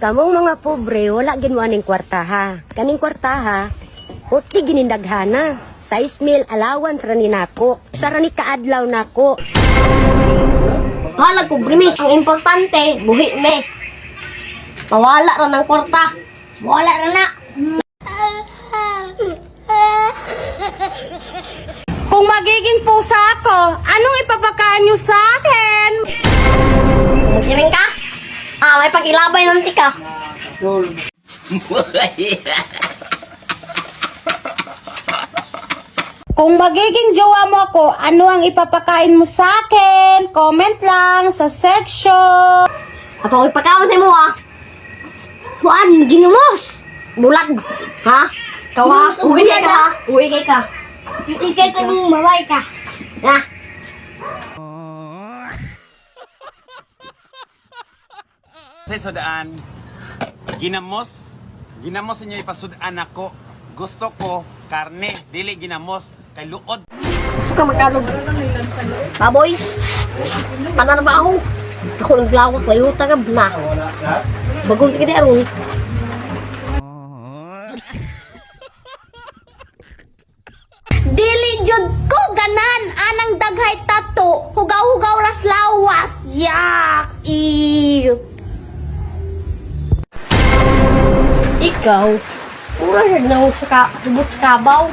Kamong mga pobre, wala ginwaning kwartaha. Kaning kwartaha, puti ginindaghana. 6,000 allowance ra ni nako. Sa ra ni kaadlaw nako. Halag ko, brimi. Ang importante, buhi me. Mawala ra ng kwarta. Mawala ra na. Kung magiging pusa ako, anong ipapakain niyo sa akin? Magiring ka? May pag-ilabay ng tika. Kung magiging jowa mo ako, ano ang ipapakain mo sa akin? Comment lang sa section. Ato ko'y pagkaon sa mo, ha? Fuan, ginumos! Bulag! Ha? Kawa, uwi kay ka, ha? Uwi kay ka. Ikay ka mong mabay ka. Ha? Sa sudaan, ginamos inyo ipasudaan ako. Gusto ko karne, dili ginamos kay luod. Gusto ka magkalog. Baboy! Paano ba ako? Ako ng blawak, layuta ka, bla. Bagong tigil aron. Dili jud ko ganan anang daghay tato. Hugaw-hugaw ras lawas. Yaks! Ew! Ikaw, pura siya na sa subot kabaw.